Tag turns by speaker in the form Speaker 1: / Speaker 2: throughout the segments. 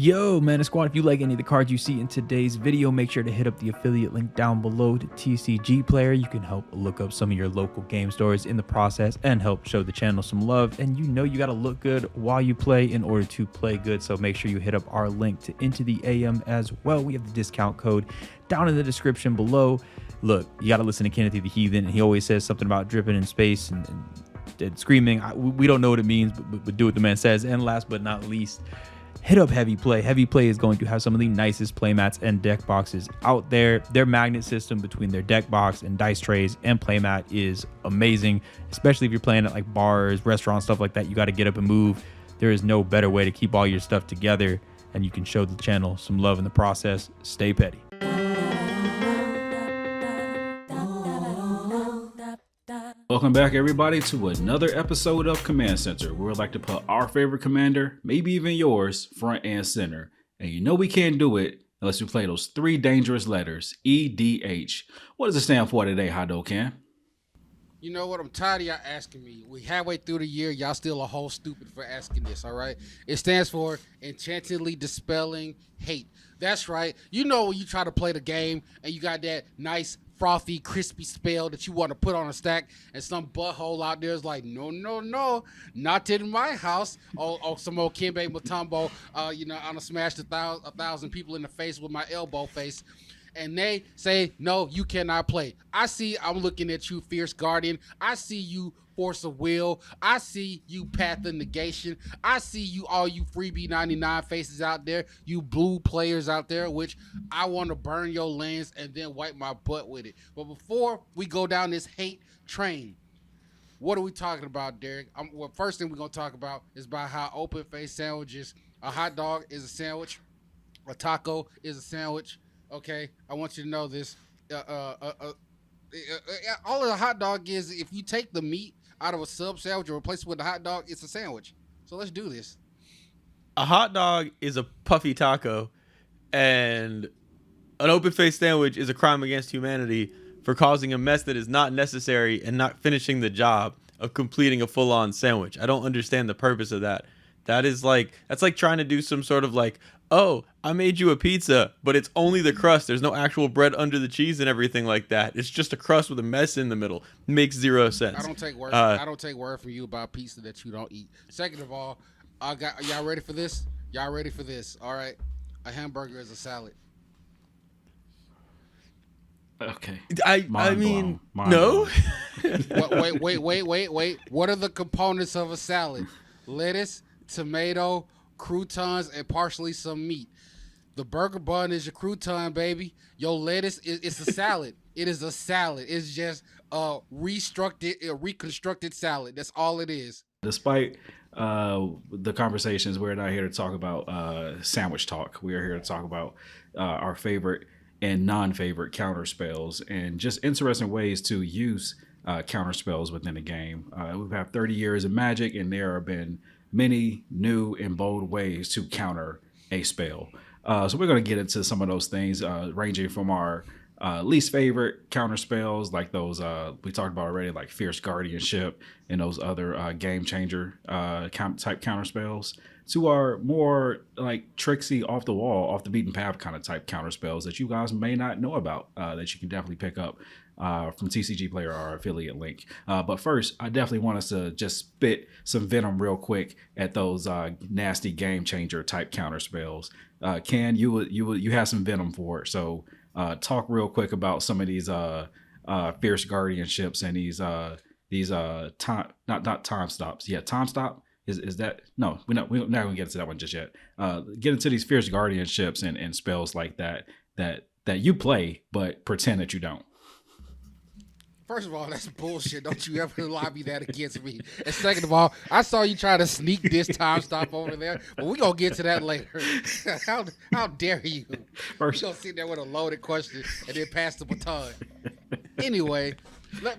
Speaker 1: Yo, Mana Squad, if you like any of the cards you see in today's video, make sure to hit up the affiliate link down below to TCG Player. You can help look up some of your local game stores in the process and help show the channel some love. And you know you got to look good while you play in order to play good. So make sure you hit up our link to Into the AM as well. We have the discount code down in the description below. Look, you got to listen to Kenneth the Heathen, and he always says something about dripping in space and screaming. We don't know what it means, but do what the man says. And last but not least, hit up Heavy Play. Heavy Play is going to have some of the nicest playmats and deck boxes out there. Their magnet system between their deck box and dice trays and playmat is amazing, especially if you're playing at like bars, restaurants, stuff like that. You got to get up and move. There is no better way to keep all your stuff together, and you can show the channel some love in the process. Stay petty.
Speaker 2: Welcome back, everybody, to another episode of Command Center, where we like to put our favorite commander, maybe even yours, front and center. And you know we can't do it unless we play those three dangerous letters, EDH. What does it stand for today, Hado Ken?
Speaker 3: You know what? I'm tired of y'all asking me. We halfway through the year, y'all still a whole stupid for asking this, all right? It stands for Enchantingly Dispelling Hate. That's right. You know when you try to play the game and you got that nice, frothy, crispy spell that you want to put on a stack, and some butthole out there is like, no, not in my house. Or some old Kimbe Mutombo, I'm gonna smash a thousand people in the face with my elbow face. And they say, no, you cannot play. I'm looking at you, Fierce Guardian. I see you, Force of Will. I see you, Path of Negation. I see you, all you freebie 99 faces out there, you blue players out there, which I want to burn your lands and then wipe my butt with it. But before we go down this hate train, what are we talking about, Derek? First thing we're going to talk about is about how open-faced sandwiches, a hot dog is a sandwich, a taco is a sandwich. Okay, I want you to know this. All a hot dog is, if you take the meat out of a sub sandwich and replace it with a hot dog, it's a sandwich. So let's do this.
Speaker 1: A hot dog is a puffy taco, and an open-faced sandwich is a crime against humanity for causing a mess that is not necessary and not finishing the job of completing a full-on sandwich. I don't understand the purpose of that. That's like trying to do some sort of like, oh, I made you a pizza, but it's only the crust. There's no actual bread under the cheese and everything like that. It's just a crust with a mess in the middle. Makes zero sense.
Speaker 3: I don't take word from you about pizza that you don't eat. Second of all, y'all ready for this? Y'all ready for this? All right. A hamburger is a salad.
Speaker 2: Okay.
Speaker 1: I mean, no.
Speaker 3: Wait. What are the components of a salad? Lettuce, tomato, croutons, and partially some meat. The burger bun is your crouton, baby. Your lettuce it's a salad. It is a salad. It's just a reconstructed salad. That's all it is.
Speaker 2: Despite the conversations, we're not here to talk about sandwich talk. We are here to talk about our favorite and non-favorite counterspells and just interesting ways to use counterspells within the game. We've had 30 years of Magic, and there have been many new and bold ways to counter a spell. So we're going to get into some of those things, ranging from our least favorite counter spells, like those we talked about already, like Fierce Guardianship and those other game changer type counter spells, to our more like tricksy, off the wall, off the beaten path kind of type counter spells that you guys may not know about, that you can definitely pick up from TCG Player, our affiliate link. But first, I definitely want us to just spit some venom real quick at those nasty game changer type counter spells. Ken, you have some venom for it, so talk real quick about some of these Fierce Guardianships and these not time stops. Yeah, time stop. Is that no? We're not gonna get into that one just yet. Get into these Fierce Guardianships and spells like that you play but pretend that you don't.
Speaker 3: First of all, that's bullshit. Don't you ever lobby that against me. And second of all, I saw you try to sneak this time stop over there, but we're going to get to that later. How dare you? First, you're going to sit there with a loaded question and then pass the baton. Anyway,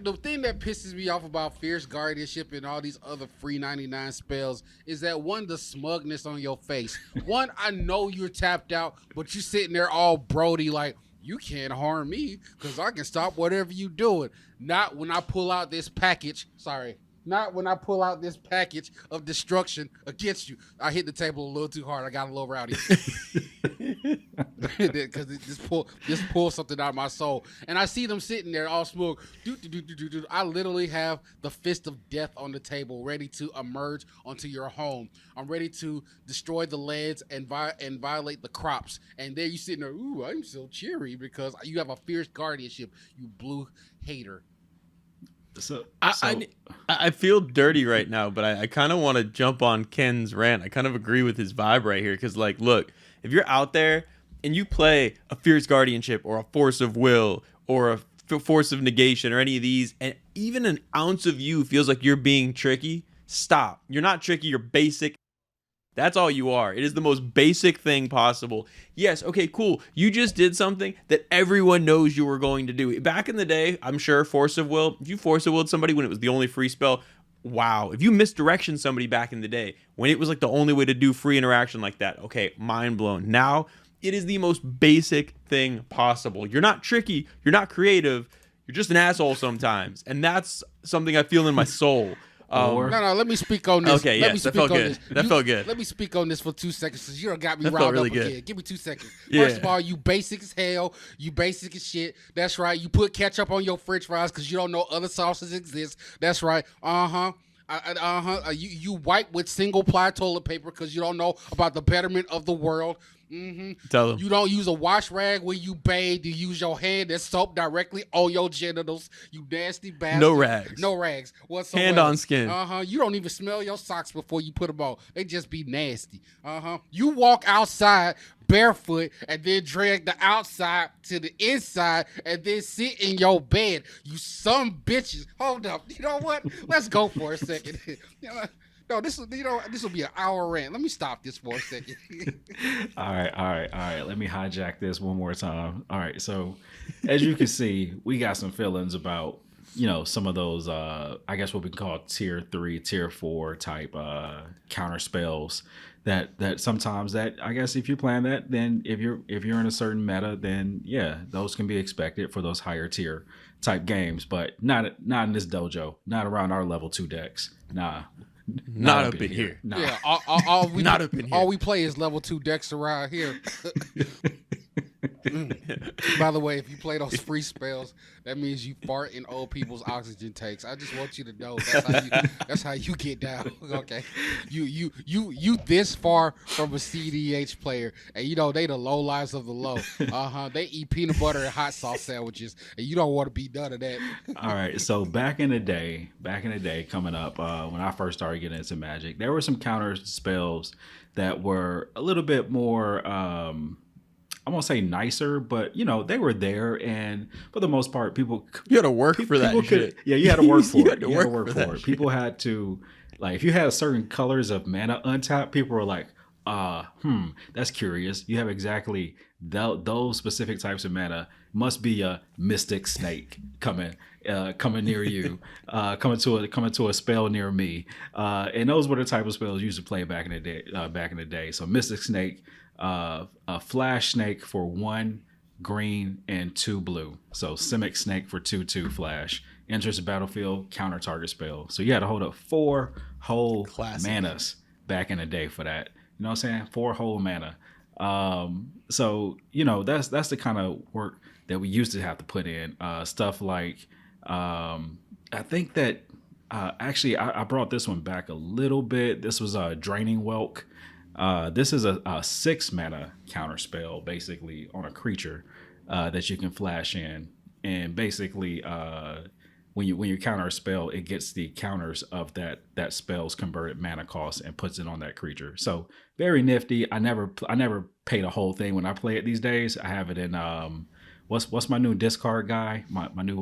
Speaker 3: the thing that pisses me off about Fierce Guardianship and all these other free 99 spells is that, one, the smugness on your face. One, I know you're tapped out, but you're sitting there all Brody like, you can't harm me because I can stop whatever you doing. Not when I pull out this package. Sorry, Not when I pull out this package of destruction against you. I hit the table a little too hard. I got a little rowdy. Because this pulls something out of my soul. And I see them sitting there all smooth. I literally have the fist of death on the table ready to emerge onto your home. I'm ready to destroy the lands and violate the crops. And there you sitting there, ooh, I'm so cheery because you have a fierce guardianship, you blue hater.
Speaker 4: So I feel dirty right now, but I kind of want to jump on Ken's rant. I kind of agree with his vibe right here because, like, look, if you're out there and you play a Fierce Guardianship or a Force of Will or a Force of Negation or any of these, and even an ounce of you feels like you're being tricky, stop. You're not tricky. You're basic. That's all you are. It is the most basic thing possible. Yes, okay, cool. You just did something that everyone knows you were going to do. Back in the day, I'm sure Force of Will, if you Force of Willed somebody when it was the only free spell, wow. If you misdirection somebody back in the day when it was like the only way to do free interaction like that, okay, mind blown. Now, it is the most basic thing possible. You're not tricky. You're not creative. You're just an asshole sometimes. And that's something I feel in my soul.
Speaker 3: No, let me speak on this.
Speaker 4: Okay, yes, that felt good. That felt good.
Speaker 3: Let me speak on this for 2 seconds because you done got me
Speaker 4: That
Speaker 3: riled
Speaker 4: felt really
Speaker 3: up
Speaker 4: good.
Speaker 3: again. Give me 2 seconds.
Speaker 4: Yeah.
Speaker 3: First of all, you basic as hell. You basic as shit. That's right. You put ketchup on your French fries because you don't know other sauces exist. That's right. You wipe with single ply toilet paper because you don't know about the betterment of the world.
Speaker 4: Tell them.
Speaker 3: You don't use a wash rag when you bathe. You use your hand and soap directly on your genitals. You nasty bastard.
Speaker 4: No rags.
Speaker 3: No rags whatsoever.
Speaker 4: Hand on skin.
Speaker 3: You don't even smell your socks before you put them on. They just be nasty. You walk outside barefoot and then drag the outside to the inside and then sit in your bed. You some bitches. Hold up. You know what? Let's go for a second. No, this will be an hour rant. Let me stop this for a second.
Speaker 2: All right. Let me hijack this one more time. All right. So, as you can see, we got some feelings about, some of those, I guess what we can call tier 3, tier 4 type counter spells that sometimes that, I guess if you're playing that, then if you're in a certain meta, then yeah, those can be expected for those higher tier type games, but not in this dojo, not around our level 2 decks. Nah.
Speaker 4: Not up in here.
Speaker 2: Nah.
Speaker 3: Yeah, all we
Speaker 4: Not up in here.
Speaker 3: All we play is level 2 decks around here. By the way, if you play those free spells, that means you fart in old people's oxygen tanks. I just want you to know that's how you get down. Okay, you this far from a CDH player, and they the low lives of the low. They eat peanut butter and hot sauce sandwiches, and you don't want to be none of that.
Speaker 2: All right, so back in the day, coming up when I first started getting into Magic, there were some counter spells that were a little bit more. I won't say nicer, but they were there, and for the most part, people
Speaker 4: You had to work for that shit.
Speaker 2: Yeah, you had to work for
Speaker 4: You
Speaker 2: it.
Speaker 4: had to
Speaker 2: You had to
Speaker 4: work
Speaker 2: work
Speaker 4: for
Speaker 2: for
Speaker 4: that
Speaker 2: it. People had to, like, if you had certain colors of mana untapped, people were like, that's curious. You have exactly those specific types of mana. Must be a mystic snake coming near you, coming to a spell near me. And those were the type of spells you used to play back in the day. So mystic snake, a flash snake for 1 green and 2 blue. So Simic snake for 2/2 flash. Enters the battlefield, counter target spell. So you had to hold up 4 whole manas back in the day for that. You know what I'm saying? 4 whole mana. So that's the kind of work that we used to have to put in. Stuff like I think that actually I brought this one back a little bit. This was a Draining Whelk. This is a 6 mana counter spell basically on a creature that you can flash in, and basically when you counter a spell, it gets the counters of that spell's converted mana cost and puts it on that creature. So very nifty. I never pay the whole thing when I play it these days. I have it in what's my new discard guy? My new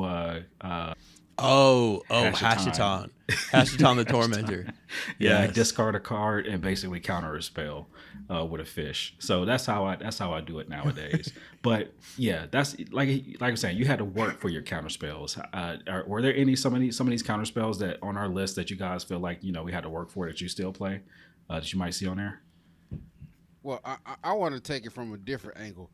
Speaker 4: Hashiton the Tormentor.
Speaker 2: Yeah, I discard a card and basically counter a spell with a fish. So that's how I do it nowadays. But yeah, that's like I'm saying, you had to work for your counter spells. Were there some of these counter spells that on our list that you guys feel like we had to work for that you still play that you might see on there?
Speaker 3: Well, I want to take it from a different angle,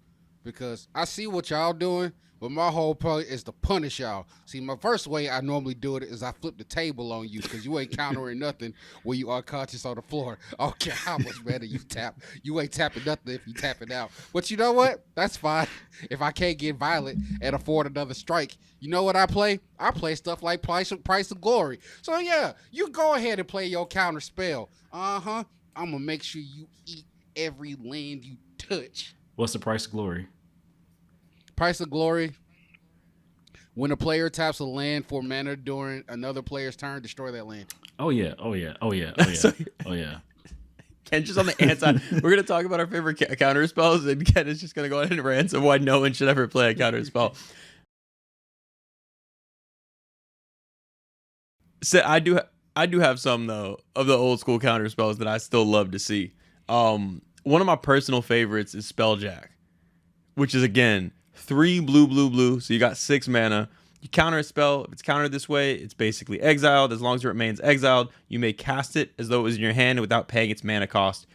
Speaker 3: because I see what y'all doing, but my whole point is to punish y'all. See, my first way I normally do it is I flip the table on you because you ain't countering nothing when you unconscious on the floor. I don't care how much better you tap. You ain't tapping nothing if you tap it out. But you know what? That's fine. If I can't get violent and afford another strike, you know what I play? I play stuff like Price of Glory. So yeah, you go ahead and play your counter spell. I'm going to make sure you eat every land you touch.
Speaker 2: What's the price of glory?
Speaker 3: Price of Glory. When a player taps a land for mana during another player's turn, destroy that land.
Speaker 2: Oh yeah.
Speaker 4: So-
Speaker 2: Oh yeah.
Speaker 4: Ken just on the anti. We're going to talk about our favorite counter spells, and Ken is just going to go ahead and rant of why no one should ever play a counter spell. So I do have some though of the old school counter spells that I still love to see. One of my personal favorites is Spelljack, which is again 3 blue. So you got 6 mana. You counter a spell. If it's countered this way, it's basically exiled. As long as it remains exiled, you may cast it as though it was in your hand without paying its mana cost.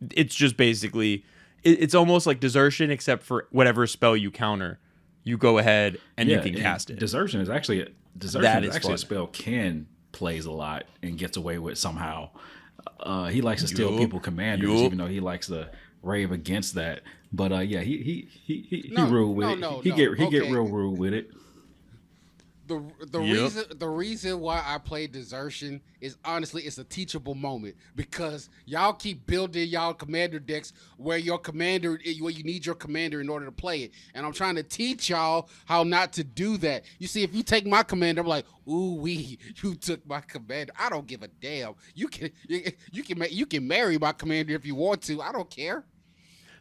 Speaker 4: It's just basically, it's almost like Desertion, except for whatever spell you counter, you go ahead and you can cast it.
Speaker 2: Desertion is actually a spell Ken plays a lot and gets away with somehow. He likes to steal people commanders, even though he likes to rave against that. But he ruled with it. He get real rude with it.
Speaker 3: The reason why I play Desertion is honestly it's a teachable moment because y'all keep building y'all commander decks where you need your commander in order to play it, and I'm trying to teach y'all how not to do that. You see, if you take my commander, I'm like, ooh wee, you took my commander. I don't give a damn. You can marry my commander if you want to. I don't care.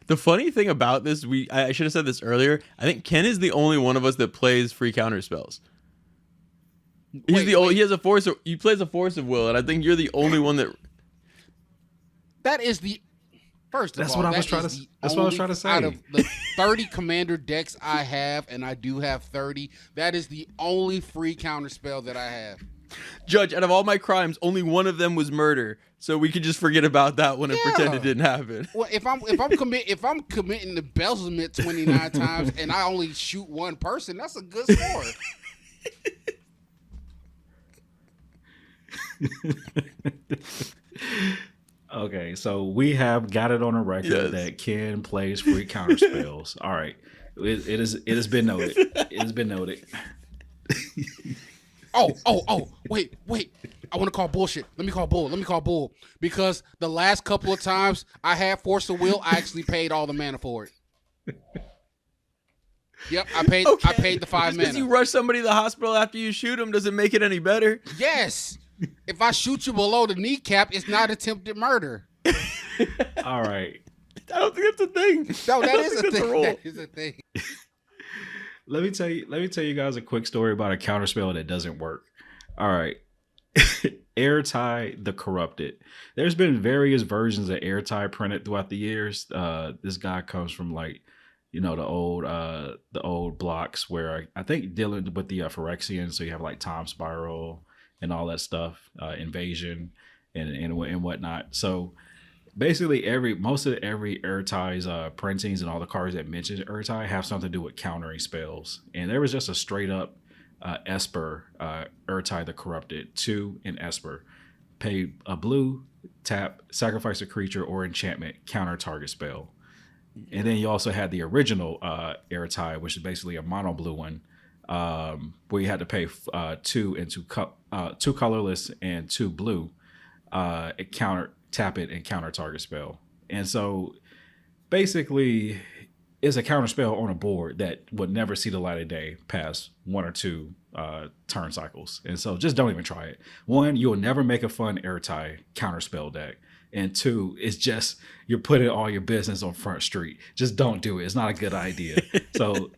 Speaker 4: The funny thing about this, I should have said this earlier. I think Ken is the only one of us that plays free counter spells. He has a force. He plays a force of will, and I think you're the only one that.
Speaker 3: That is the first.
Speaker 2: That's what I was trying to say.
Speaker 3: Out of the 30 commander decks I have, and I do have 30. That is the only free counter spell that I have.
Speaker 4: Judge, out of all my crimes, only one of them was murder, so we could just forget about that one and pretend it didn't happen.
Speaker 3: Well, if I'm committing embezzlement 29 times and I only shoot one person, that's a good score.
Speaker 2: Okay, so we have got it on a record that Ken plays free counter spells. All right, it has been noted. It has been noted.
Speaker 3: Wait. I want to call bullshit. Let me call bull. Because the last couple of times I had Force of Will, I actually paid all the mana for it. Yep, I paid the 5 mana.
Speaker 4: Because you rush somebody to the hospital after you shoot them doesn't make it any better.
Speaker 3: Yes. If I shoot you below the kneecap, it's not attempted murder.
Speaker 2: All right.
Speaker 4: I don't think that's a thing.
Speaker 3: No, that is a thing. That is a thing.
Speaker 2: Let me tell you guys a quick story about a counterspell that doesn't work. All right. Airtie the Corrupted. There's been various versions of Airtie printed throughout the years. This guy comes from the old blocks where I think dealing with the Phyrexian, so you have like Time Spiral and all that stuff, Invasion and whatnot. So basically most of every Airtie's printings and all the cards that mention Airtie have something to do with countering spells. And there was just a straight up Esper, Airtie the Corrupted, 2 in Esper. Pay a blue, tap, sacrifice a creature or enchantment, counter target spell. And then you also had the original Airtie, which is basically a mono blue one, where you had to pay 2 and 2 colorless and 2 blue, tap it and counter target spell. And so basically it's a counter spell on a board that would never see the light of day past 1 or 2 turn cycles. And so just don't even try it. 1, you'll never make a fun Airtie counter spell deck. And 2, it's just you're putting all your business on Front Street. Just don't do it. It's not a good idea. So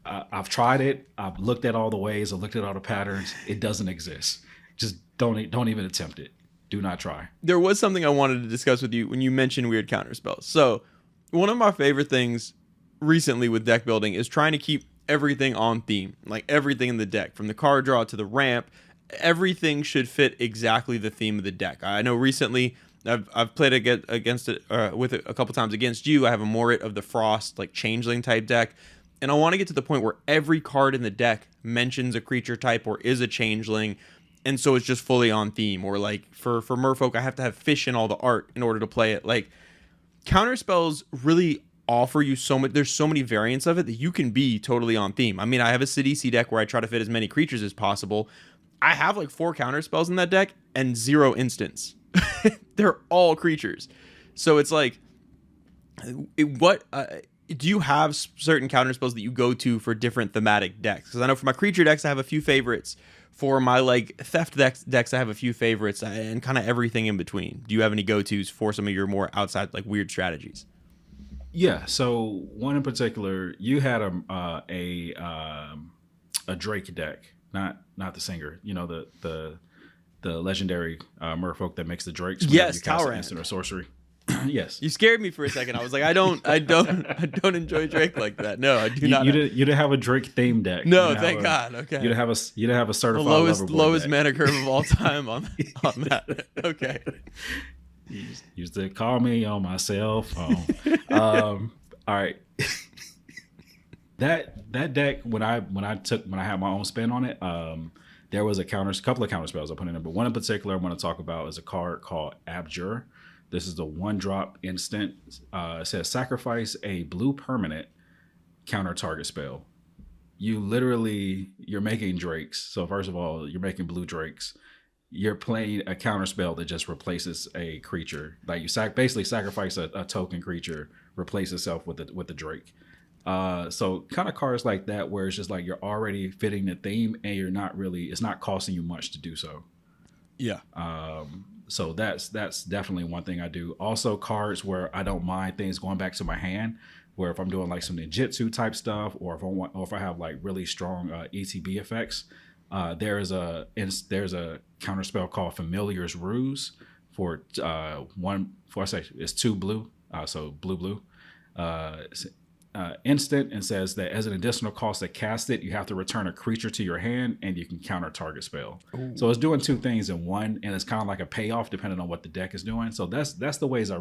Speaker 2: I've tried it. I've looked at all the ways. I've looked at all the patterns. It doesn't exist. Just don't even attempt it. Do not try.
Speaker 4: There was something I wanted to discuss with you when you mentioned weird counter spells. So one of my favorite things recently with deck building is trying to keep everything on theme, like everything in the deck, from the card draw to the ramp. Everything should fit exactly the theme of the deck. I know recently I've played against it with it a couple times against you. I have a Morit of the Frost, like changeling type deck, and I want to get to the point where every card in the deck mentions a creature type or is a changeling, and so it's just fully on theme. Or like for Merfolk, I have to have fish in all the art in order to play it. Like Counterspells really offer you so much. There's so many variants of it that you can be totally on theme. I mean, I have a Sidisi deck where I try to fit as many creatures as possible. I have like 4 Counterspells in that deck and 0 instants. They're all creatures. So it's like, do you have certain Counterspells that you go to for different thematic decks? Because I know for my creature decks, I have a few favorites. For my like theft decks, I have a few favorites, and kind of everything in between. Do you have any go-tos for some of your more outside, like weird strategies?
Speaker 2: Yeah. So one in particular, you had a Drake deck, not the singer. You know, the legendary merfolk that makes the drakes.
Speaker 4: Yes,
Speaker 2: Tower instant or sorcery. Yes.
Speaker 4: You scared me for a second. I was like, I don't enjoy Drake like that. No, I do not.
Speaker 2: You didn't have a Drake theme deck.
Speaker 4: No, thank God. Okay.
Speaker 2: You didn't have a certified
Speaker 4: the lowest mana curve of all time on that. Okay.
Speaker 2: You used to call me on my cell phone. All right. That deck, when I had my own spin on it, there was a couple of counterspells I put in there, but one in particular I want to talk about is a card called Abjure. This is the 1-drop instant. It says sacrifice a blue permanent, counter target spell. You're making drakes. So first of all, you're making blue drakes. You're playing a counter spell that just replaces a creature. Like you basically sacrifice a token creature, replace itself with the drake. So kind of cards like that where it's just like you're already fitting the theme and it's not costing you much to do so.
Speaker 4: Yeah.
Speaker 2: So that's definitely one thing I do. Also cards where I don't mind things going back to my hand, where if I'm doing like some ninjutsu type stuff, or if I have like really strong ETB effects, there's a counterspell called Familiar's Ruse for it's 2 blue, so blue. Instant, and says that as an additional cost to cast it, you have to return a creature to your hand and you can counter target spell. Ooh. So it's doing 2 things in one, and it's kind of like a payoff depending on what the deck is doing. So those are the ways I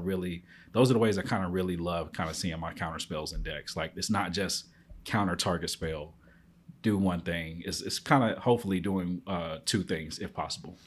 Speaker 2: kind of really love kind of seeing my counter spells in decks. Like it's not just counter target spell, do one thing. It's kind of hopefully doing 2 things if possible.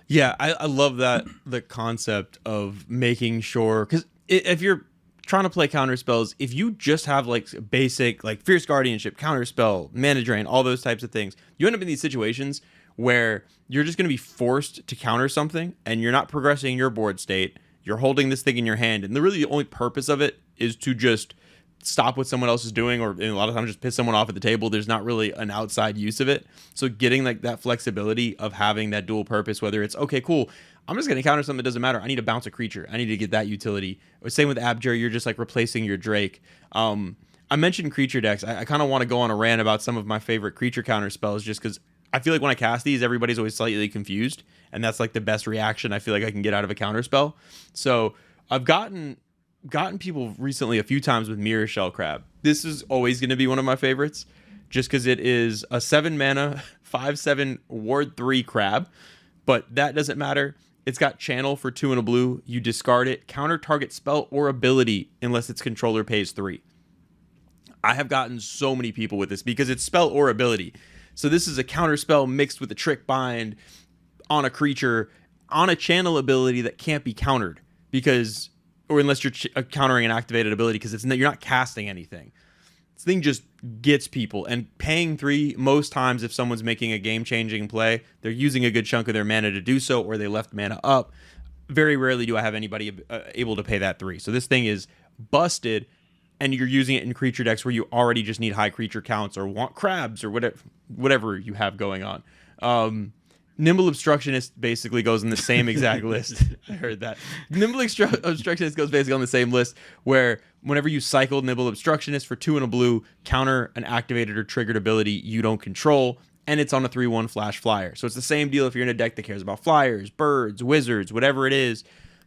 Speaker 4: Yeah, I love that, the concept of making sure, because if you're trying to play counter spells, if you just have like basic like Fierce Guardianship, counterspell, mana drain, all those types of things, you end up in these situations where you're just going to be forced to counter something and you're not progressing your board state. You're holding this thing in your hand, and the only purpose of it is to just stop what someone else is doing, or a lot of times just piss someone off at the table. There's not really an outside use of it. So getting like that flexibility of having that dual purpose, whether it's okay, cool, I'm just going to counter something that doesn't matter. I need to bounce a creature. I need to get that utility. Same with Abjure. You're just like replacing your Drake. I mentioned creature decks. I kind of want to go on a rant about some of my favorite creature counter spells, just because I feel like when I cast these, everybody's always slightly confused, and that's like the best reaction I feel like I can get out of a counter spell. So I've gotten people recently a few times with Mirror Shell Crab. This is always going to be one of my favorites, just because it is a 7 mana, 5/7 ward 3 crab, but that doesn't matter. It's got channel for 2 and a blue. You discard it. Counter target spell or ability unless its controller pays 3. I have gotten so many people with this because it's spell or ability. So this is a counter spell mixed with a trick bind on a creature on a channel ability that can't be countered, because, or unless you're countering an activated ability, because you're not casting anything. This thing just gets people, and paying 3 most times, if someone's making a game-changing play, they're using a good chunk of their mana to do so, or they left mana up. Very rarely do I have anybody able to pay that 3. So this thing is busted, and you're using it in creature decks where you already just need high creature counts or want crabs or whatever you have going on. Nimble Obstructionist basically goes in the same exact list. I heard that. Nimble Obstructionist goes basically on the same list, where whenever you cycle Nimble Obstructionist for 2 and a blue, counter an activated or triggered ability you don't control, and it's on a 3/1 flash flyer. So it's the same deal if you're in a deck that cares about flyers, birds, wizards, whatever it is.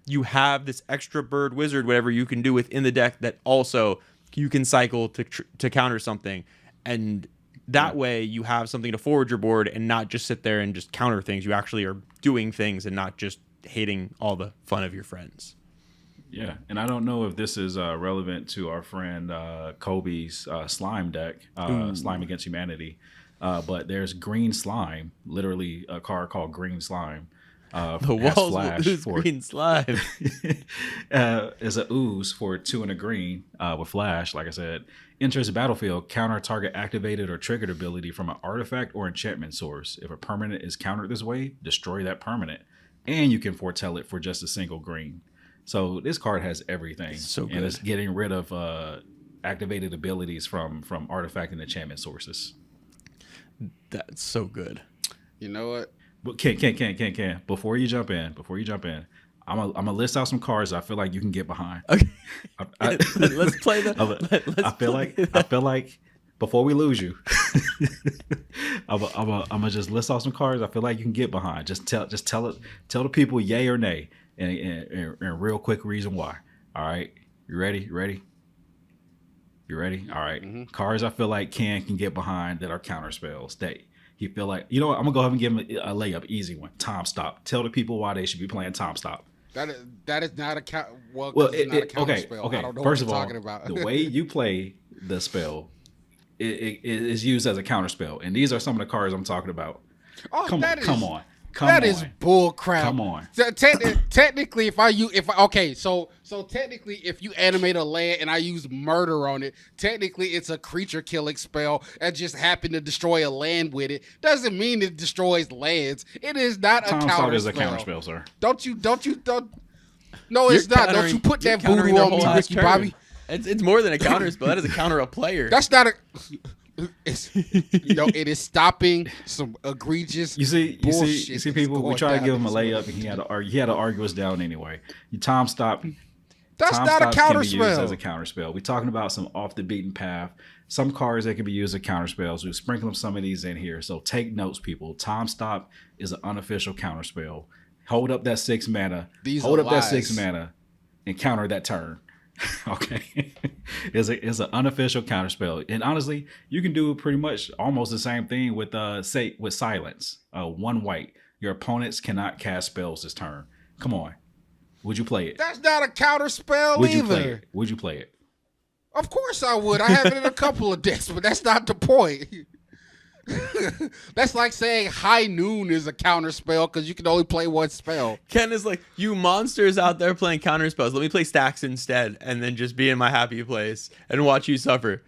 Speaker 4: You have this extra bird, wizard, whatever you can do within the deck that also you can cycle to counter something. And that way you have something to forward your board and not just sit there and just counter things. You actually are doing things and not just hating all the fun of your friends.
Speaker 2: Yeah, and I don't know if this is relevant to our friend Kobe's slime deck, Slime Against Humanity, but there's Green Slime, literally a card called Green Slime.
Speaker 4: The walls will lose green slime.
Speaker 2: Is a ooze for 2 and a green with flash. Like I said, enters the battlefield, counter target activated or triggered ability from an artifact or enchantment source. If a permanent is countered this way, destroy that permanent, and you can foretell it for just a single green. So this card has everything,
Speaker 4: so good.
Speaker 2: And it's getting rid of activated abilities from artifact and enchantment sources.
Speaker 4: That's so good.
Speaker 3: You know what?
Speaker 2: But Ken, before you jump in, I'm gonna list out some cards I feel like you can get behind.
Speaker 4: Okay, let's play the.
Speaker 2: I feel like before we lose you, I'm gonna just list off some cards I feel like you can get behind. Just tell the people yay or nay, and real quick reason why. All right, you ready? You ready? All right. Mm-hmm. Cards I feel like Ken can get behind that are counterspells. That he feel like, you know what? I'm gonna go ahead and give him a layup, easy one. Time Stop. Tell the people why they should be playing Time Stop.
Speaker 3: That is not a not a counterspell.
Speaker 2: Okay.
Speaker 3: I don't know
Speaker 2: First
Speaker 3: what you're
Speaker 2: of all,
Speaker 3: talking about.
Speaker 2: The way you play the spell, it is used as a counterspell, and these are some of the cards I'm talking about.
Speaker 3: Oh,
Speaker 2: come on.
Speaker 3: That is bull crap.
Speaker 2: Come on.
Speaker 3: So, technically, if technically, if you animate a land and I use murder on it, technically it's a creature killing spell that just happened to destroy a land with it. Doesn't mean it destroys lands. It is not a counter spell.
Speaker 2: Is a counter spell, sir.
Speaker 3: Don't. No, it's not. Don't you put that voodoo on me, Ricky Bobby?
Speaker 4: It's more than a counter spell. That is a counter a player.
Speaker 3: That's not a. It is stopping some egregious.
Speaker 2: You see people. We try to give him a layup, and he had to argue us down anyway. Time Stop.
Speaker 3: That's not a counter spell.
Speaker 2: Used as a counter spell. We're talking about some off the beaten path. Some cards that can be used as counter spells. We're sprinkling some of these in here. So take notes, people. Time Stop is an unofficial counter spell. Hold up that 6 mana. That 6 mana, and counter that turn. Okay, it's an unofficial counterspell, and honestly, you can do pretty much almost the same thing with with silence. 1 white. Your opponents cannot cast spells this turn. Come on, would you play it?
Speaker 3: That's not a counterspell either.
Speaker 2: Would you play it?
Speaker 3: Of course I would. I have it in a couple of decks, but that's not the point. That's like saying High Noon is a counter spell because you can only play 1 spell.
Speaker 4: Ken is like, you monsters out there playing counter spells. Let me play stacks instead, and then just be in my happy place and watch you suffer.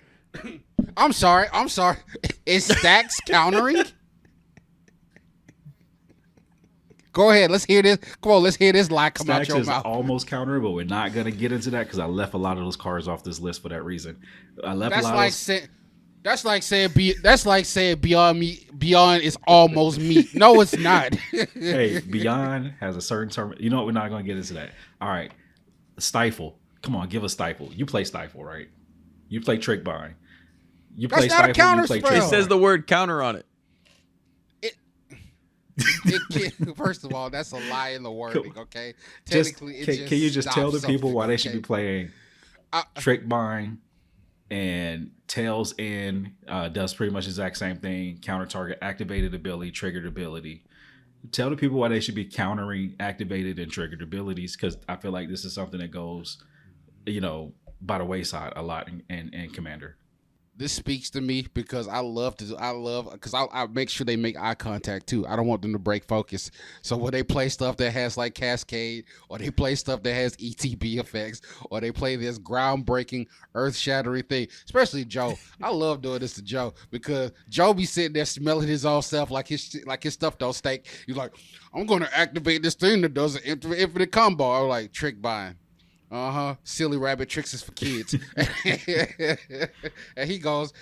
Speaker 3: I'm sorry. Is stacks countering? Go ahead. Let's hear this. Come on, let's hear this lie come
Speaker 2: Stacks
Speaker 3: out your
Speaker 2: is
Speaker 3: mouth.
Speaker 2: Almost counter, but we're not gonna get into that because I left a lot of those cards off this list for that reason.
Speaker 3: That's like saying Beyond is almost meat. No, it's not.
Speaker 2: Hey, Beyond has a certain term. You know what? We're not going to get into that. All right. Stifle. Come on, give us Stifle. You play Stifle, right? You play Trick Bind. You play
Speaker 3: That's not a
Speaker 2: Stifle. You play
Speaker 3: counterspell.
Speaker 2: Trick
Speaker 4: It says the word counter on it.
Speaker 3: First of all, that's a lie in the wording, okay? Technically,
Speaker 2: can you just tell the people why they should be
Speaker 3: okay?
Speaker 2: playing Trick Bind? And Tails in does pretty much the exact same thing. Counter target, activated ability, triggered ability. Tell the people why they should be countering activated and triggered abilities, because I feel like this is something that goes, by the wayside a lot in Commander.
Speaker 3: This speaks to me because I make sure they make eye contact too. I don't want them to break focus. So when they play stuff that has like Cascade, or they play stuff that has ETB effects, or they play this groundbreaking, earth-shattering thing, especially Joe. I love doing this to Joe because Joe be sitting there smelling his own stuff like his stuff don't stink. He's like, I'm going to activate this thing that does an infinite combo. I'm like, Trick Bind. Silly rabbit tricks is for kids. And he cries.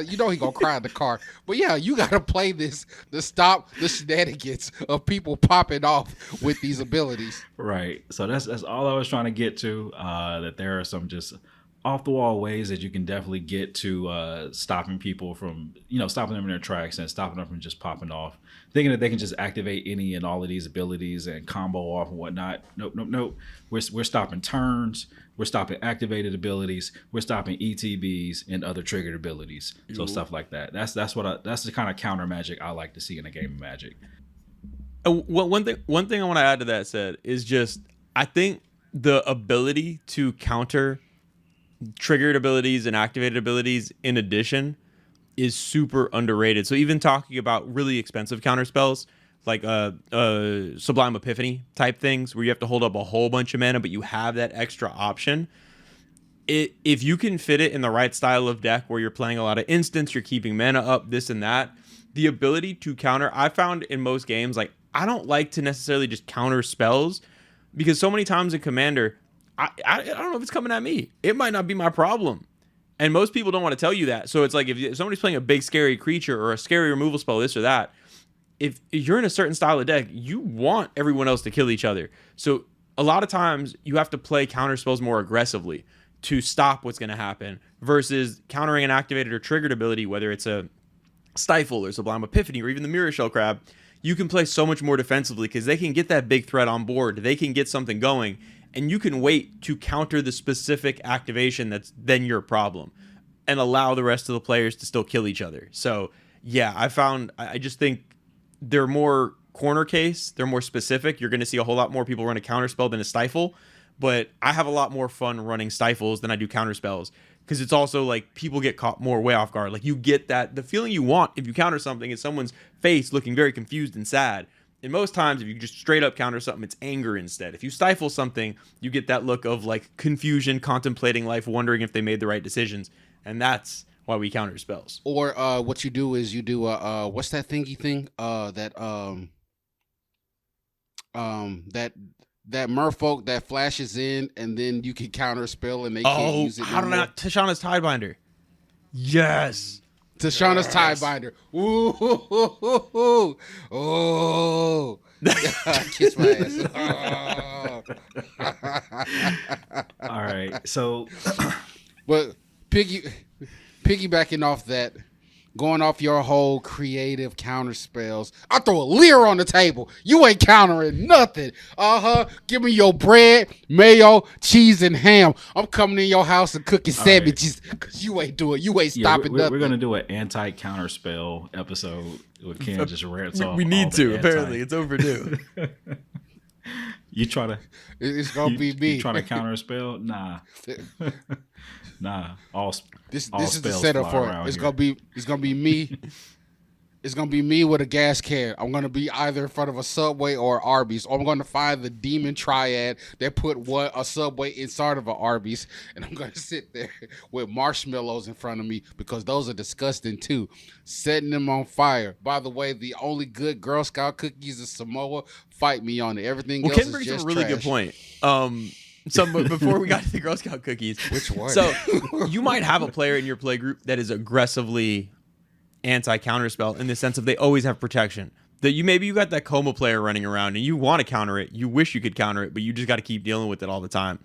Speaker 3: You know he gonna cry in the car. But yeah, you gotta play this to stop the shenanigans of people popping off with these abilities.
Speaker 2: Right. So that's all I was trying to get to. That there are some just off the wall ways that you can definitely get to stopping people from, stopping them in their tracks and stopping them from just popping off, thinking that they can just activate any and all of these abilities and combo off and whatnot. Nope. We're stopping turns. We're stopping activated abilities. We're stopping ETBs and other triggered abilities. So stuff like that. That's the kind of counter magic I like to see in a game of Magic.
Speaker 4: One thing I want to add to that said is just I think the ability to counter triggered abilities and activated abilities in addition is super underrated. So even talking about really expensive counter spells like Sublime Epiphany type things where you have to hold up a whole bunch of mana, but you have that extra option. If you can fit it in the right style of deck where you're playing a lot of instants, you're keeping mana up, this and that, the ability to counter, I found in most games, like I don't like to necessarily just counter spells because so many times in Commander, I don't know if it's coming at me. It might not be my problem. And most people don't want to tell you that. So it's like if somebody's playing a big scary creature or a scary removal spell, this or that, if you're in a certain style of deck, you want everyone else to kill each other. So a lot of times you have to play counter spells more aggressively to stop what's going to happen versus countering an activated or triggered ability, whether it's a Stifle or Sublime Epiphany or even the Mirror Shell Crab. You can play so much more defensively because they can get that big threat on board. They can get something going, and you can wait to counter the specific activation that's then your problem and allow the rest of the players to still kill each other. So, yeah, I just think they're more corner case. They're more specific. You're going to see a whole lot more people run a counterspell than a Stifle, but I have a lot more fun running Stifles than I do counterspells because it's also like people get caught more way off guard. Like you get the feeling you want if you counter something is someone's face looking very confused and sad. And most times, if you just straight up counter something, it's anger instead. If you stifle something, you get that look of like confusion, contemplating life, wondering if they made the right decisions. And that's why we counter spells.
Speaker 3: Or what you do is you do what's that thingy thing? That merfolk that flashes in and then you can counter a spell and they can't use it.
Speaker 4: I don't know. Tashana's Tidebinder. Yes.
Speaker 3: Tashana's Tidebinder. Ooh, oh, kiss my ass. Oh.
Speaker 2: All right, so
Speaker 3: but piggybacking off that, going off your whole creative counter spells, I throw a leer on the table. You ain't countering nothing. Give me your bread, mayo, cheese, and ham. I'm coming in your house and cooking sandwiches because you ain't doing. You ain't stopping nothing.
Speaker 2: We're gonna do an anti-counter spell episode with Ken just rants off.
Speaker 4: We need to. Apparently, it's overdue.
Speaker 2: You try to.
Speaker 3: It's gonna be me.
Speaker 2: You trying to counter a spell? Nah. Nah.
Speaker 3: This is the setup for it. It's gonna be me. It's gonna be me with a gas can. I'm gonna be either in front of a Subway or Arby's, or I'm gonna find the demon triad that put a Subway inside of an Arby's, and I'm gonna sit there with marshmallows in front of me because those are disgusting too. Setting them on fire. By the way, the only good Girl Scout cookies is Samoa. Fight me on it. Everything else
Speaker 4: Ken
Speaker 3: is just
Speaker 4: brings up a really
Speaker 3: trash.
Speaker 4: good point. So before we got to the Girl Scout cookies,
Speaker 3: Which one?
Speaker 4: So you might have a player in your play group that is aggressively anti-counterspell in the sense of they always have protection. That you got that coma player running around and you want to counter it, you wish you could counter it, but you just got to keep dealing with it all the time.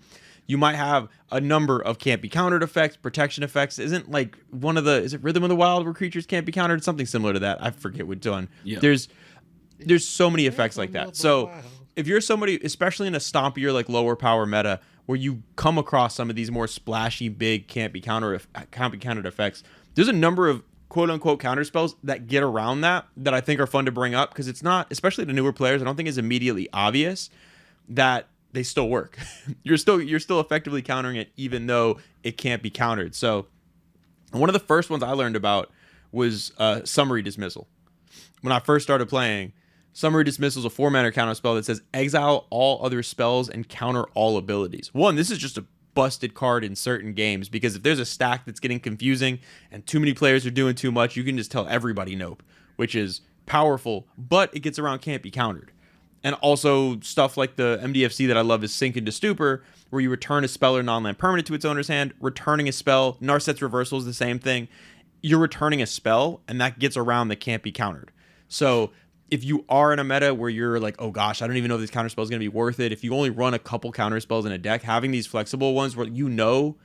Speaker 4: You might have a number of can't be countered effects, protection effects. Isn't like is it Rhythm of the Wild where creatures can't be countered? Something similar to that. I forget which one.
Speaker 2: Yeah.
Speaker 4: There's so many effects like that. So if you're somebody, especially in a stompier, like lower power meta, where you come across some of these more splashy, big, can't be countered effects, there's a number of quote unquote counter spells that get around that I think are fun to bring up because it's not, especially to newer players, I don't think it's immediately obvious that they still work. You're still effectively countering it even though it can't be countered. So one of the first ones I learned about was Summary Dismissal. When I first started playing, Summary Dismissal is a 4-mana counter spell that says exile all other spells and counter all abilities. One, this is just a busted card in certain games because if there's a stack that's getting confusing and too many players are doing too much, you can just tell everybody nope, which is powerful, but it gets around can't be countered. And also stuff like the MDFC that I love is Sink into Stupor, where you return a spell or non-land permanent to its owner's hand, returning a spell. Narset's Reversal is the same thing. You're returning a spell, and that gets around the can't be countered. So if you are in a meta where you're like, oh gosh, I don't even know if this counter spell is going to be worth it. If you only run a couple counter spells in a deck, having these flexible ones where you know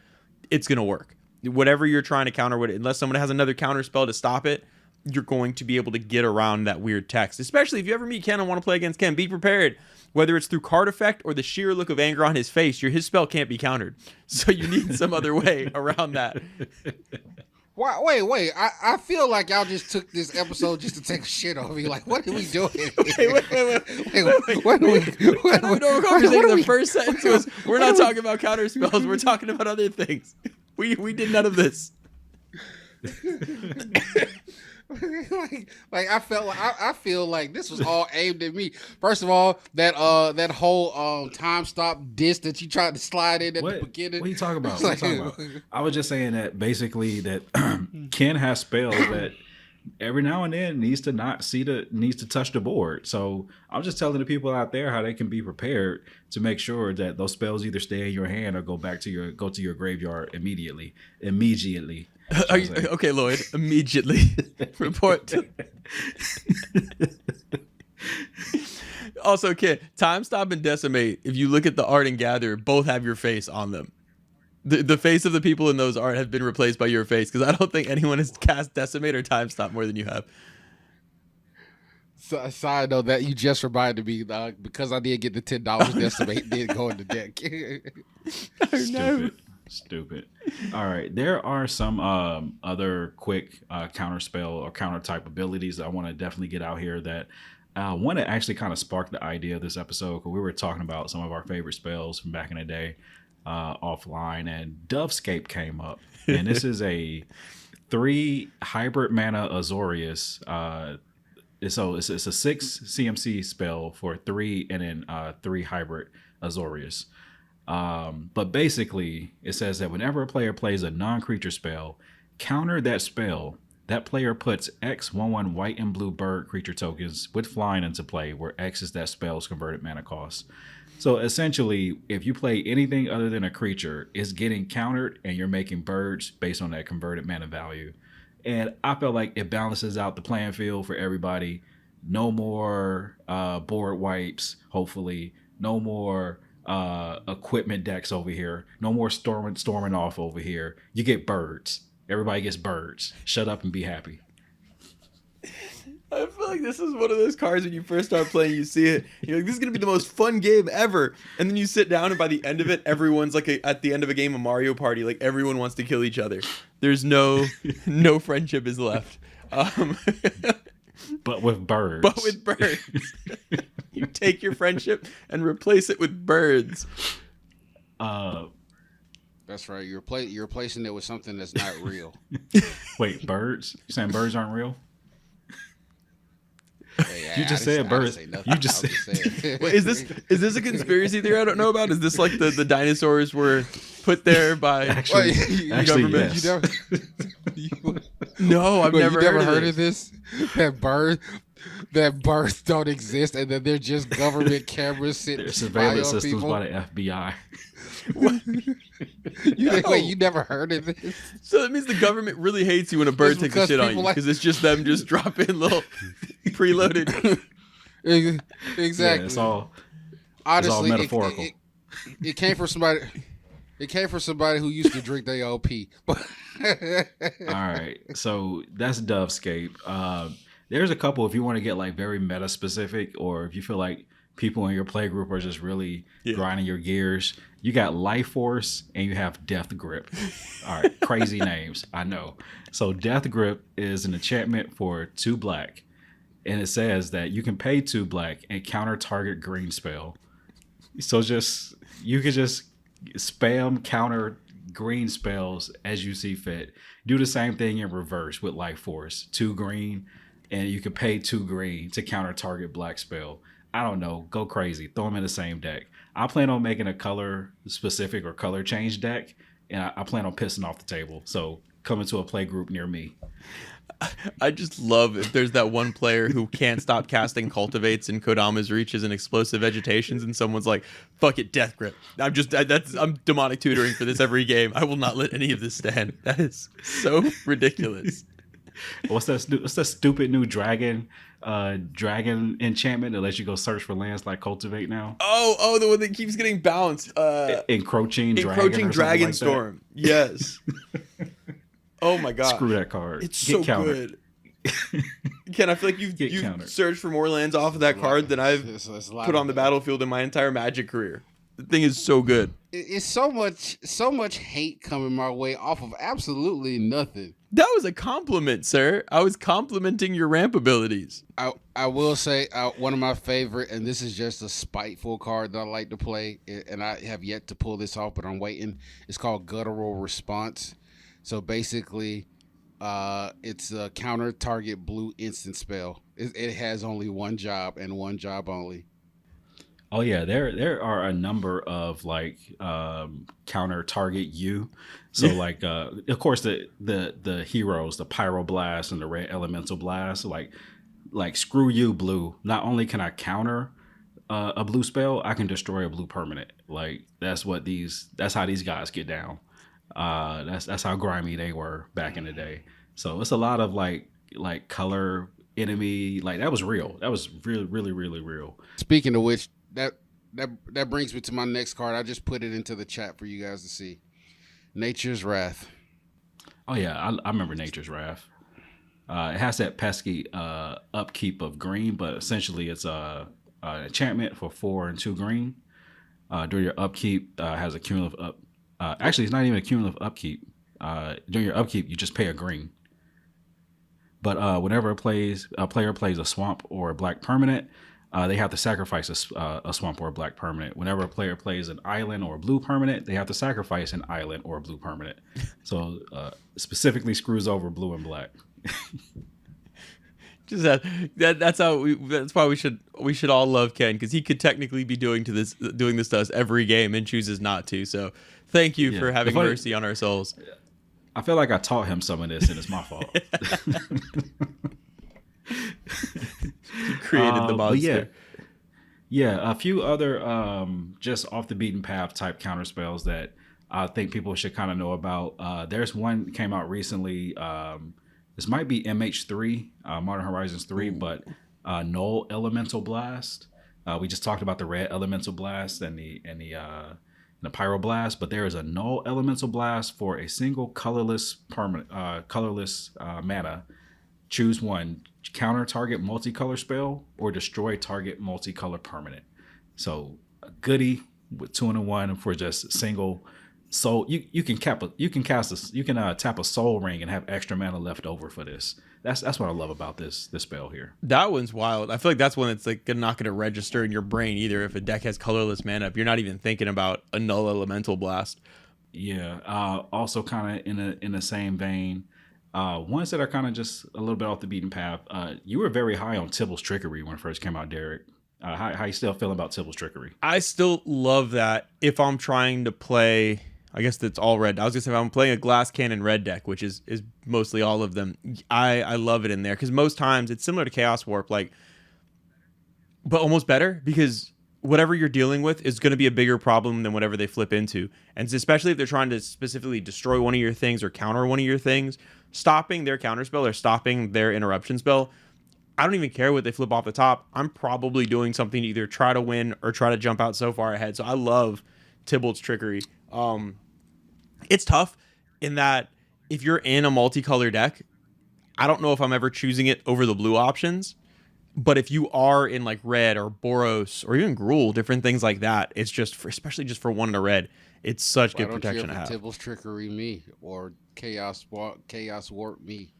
Speaker 4: it's going to work. Whatever you're trying to counter with, unless someone has another counter spell to stop it, you're going to be able to get around that weird text. Especially if you ever meet Ken and want to play against Ken, be prepared. Whether it's through card effect or the sheer look of anger on his face, his spell can't be countered. So you need some other way around that.
Speaker 3: Wait. I feel like y'all just took this episode just to take a shit on me. Like, what are we doing?
Speaker 4: Wait. What are we? I don't know. The first sentence was, "We're not talking about counterspells. We're talking about other things." We did none of this.
Speaker 3: like I feel like this was all aimed at me. First of all, that whole time stop diss that you tried to slide in at the beginning.
Speaker 2: What are you talking about? I was just saying that basically that Ken has spells that every now and then needs to touch the board. So I'm just telling the people out there how they can be prepared to make sure that those spells either stay in your hand or go to your graveyard immediately.
Speaker 4: Are you, okay, Lloyd, immediately report. Also, Ken, Time Stop and Decimate, if you look at the art and Gather, both have your face on them. The face of the people in those art have been replaced by your face, because I don't think anyone has cast Decimate or Time Stop more than you have.
Speaker 3: So, side note that you just reminded me, because I did get the $10 Decimate, did go in the deck.
Speaker 2: Stupid. All right, there are some other quick counterspell or counter type abilities that I want to definitely get out here that one that actually kind of sparked the idea of this episode, because we were talking about some of our favorite spells from back in the day offline, and Dovescape came up, and this is a 3 hybrid mana Azorius. So it's a 6 CMC spell for 3 and then 3 hybrid Azorius. But basically, it says that whenever a player plays a non-creature spell, counter that spell, that player puts X 1/1 white and blue bird creature tokens with flying into play, where X is that spell's converted mana cost. So essentially, if you play anything other than a creature, it's getting countered, and you're making birds based on that converted mana value. And I feel like it balances out the playing field for everybody. No more board wipes, hopefully. No more equipment decks over here. No more storming off over here. You get birds. Everybody gets birds. Shut up and be happy.
Speaker 4: I feel like this is one of those cards when you first start playing, you see it, you're like, this is going to be the most fun game ever. And then you sit down, and by the end of it, everyone's like at the end of a game of Mario Party, like everyone wants to kill each other. There's no friendship is left.
Speaker 2: But with birds.
Speaker 4: You take your friendship and replace it with birds.
Speaker 3: That's right. You're replacing it with something that's not real.
Speaker 2: Wait, birds? You saying birds aren't real?
Speaker 3: Hey,
Speaker 2: you just said birds. You just said.
Speaker 4: Wait, is this a conspiracy theory I don't know about? Is this like the dinosaurs were put there by
Speaker 2: the government?
Speaker 4: Yes. No, I've never heard of
Speaker 3: this. That birds don't exist, and then they're just government cameras sitting.
Speaker 2: They're surveillance systems by the FBI.
Speaker 3: Wait, you never heard of this?
Speaker 4: So that means the government really hates you when a bird takes a shit on you, because it's just them just dropping little preloaded.
Speaker 3: Exactly.
Speaker 2: Yeah, it's all metaphorical.
Speaker 3: It came from somebody. It came from somebody who used to drink their OP. All
Speaker 2: right, so that's Dovescape. There's a couple if you want to get like very meta specific, or if you feel like people in your play group are just really grinding your gears. You got Life Force and you have Death Grip. All right, crazy names, I know. So Death Grip is an enchantment for 2 black, and it says that you can pay 2 black and counter target green spell. So you can just spam counter green spells as you see fit. Do the same thing in reverse with Life Force. 2 green, and you can pay 2 green to counter target black spell. I don't know. Go crazy. Throw them in the same deck. I plan on making a color specific or color change deck, and I plan on pissing off the table. So come into a play group near me.
Speaker 4: I just love if there's that one player who can't stop casting Cultivates and Kodama's Reaches and Explosive Vegetations, and someone's like, fuck it, Death Grip. I'm demonic tutoring for this every game. I will not let any of this stand. That is so ridiculous.
Speaker 2: What's that stupid new dragon enchantment that lets you go search for lands like Cultivate now?
Speaker 4: Oh, the one that keeps getting bounced.
Speaker 2: Encroaching Dragon like
Speaker 4: Storm. Yes. Oh my god.
Speaker 2: Screw that card.
Speaker 4: It's so good. Ken, I feel like you've searched for more lands off of that card than I've put on the battlefield in my entire Magic career. The thing is so good.
Speaker 3: It's so much hate coming my way off of absolutely nothing.
Speaker 4: That was a compliment, sir. I was complimenting your ramp abilities.
Speaker 3: I will say one of my favorite, and this is just a spiteful card that I like to play, and I have yet to pull this off, but I'm waiting. It's called Guttural Response. So basically, it's a counter target blue instant spell. It has only one job and one job only.
Speaker 2: Oh yeah, there are a number of like counter target you. So like of course the heroes, the Pyroblast and the Red Elemental Blast, like screw you blue. Not only can I counter a blue spell, I can destroy a blue permanent. Like that's how these guys get down. That's how grimy they were back in the day. So it's a lot of like color enemy, like that was real. That was really, really, really real.
Speaker 3: Speaking of which, that brings me to my next card. I just put it into the chat for you guys to see. Nature's Wrath.
Speaker 2: Oh yeah, I remember Nature's Wrath. It has that pesky upkeep of green, but essentially it's an enchantment for 4 and 2 green. During your upkeep, has a cumulative actually, it's not even a cumulative upkeep. During your upkeep, you just pay a green. But whenever a player plays a swamp or a black permanent, they have to sacrifice a swamp or a black permanent. Whenever a player plays an island or a blue permanent, they have to sacrifice an island or a blue permanent. So specifically screws over blue and black.
Speaker 4: Just that's why we should all love Ken, because he could technically be doing this to us every game and chooses not to. So thank you for having mercy on our souls.
Speaker 2: I feel like I taught him some of this, and it's my fault.
Speaker 4: He created the monster.
Speaker 2: Yeah, a few other just off the beaten path type counter spells that I think people should kind of know about. There's one that came out recently. This might be MH3, Modern Horizons 3, but Null Elemental Blast. We just talked about the Red Elemental Blast and the Pyroblast, but there is a Null Elemental Blast for a single colorless mana. Choose one: counter target multicolor spell or destroy target multicolor permanent. So a goodie with 2 and 1 for just single soul. You can tap a soul ring and have extra mana left over for this. That's what I love about this spell here.
Speaker 4: That one's wild. I feel like that's one that's like not going to register in your brain either. If a deck has colorless mana, if you're not even thinking about a Null Elemental Blast.
Speaker 2: Yeah. Also kind of in the same vein. Ones that are kind of just a little bit off the beaten path. You were very high on Tibalt's Trickery when it first came out, Derek. How you still feel about Tibalt's Trickery?
Speaker 4: I still love that if I'm trying to play, I guess that's all red. I was going to say if I'm playing a Glass Cannon red deck, which is mostly all of them, I love it in there because most times it's similar to Chaos Warp, but almost better because whatever you're dealing with is going to be a bigger problem than whatever they flip into. And especially if they're trying to specifically destroy one of your things or counter one of your things, stopping their counterspell or stopping their interruption spell, I don't even care what they flip off the top. I'm probably doing something to either try to win or try to jump out so far ahead. So I love Tibalt's Trickery. It's tough in that if you're in a multicolor deck, I don't know if I'm ever choosing it over the blue options. But if you are in like red or Boros or even Gruul, different things like that, it's just especially just for 1 in a red, it's such good protection to have.
Speaker 3: Tibalt's Trickery me or Chaos Warp me.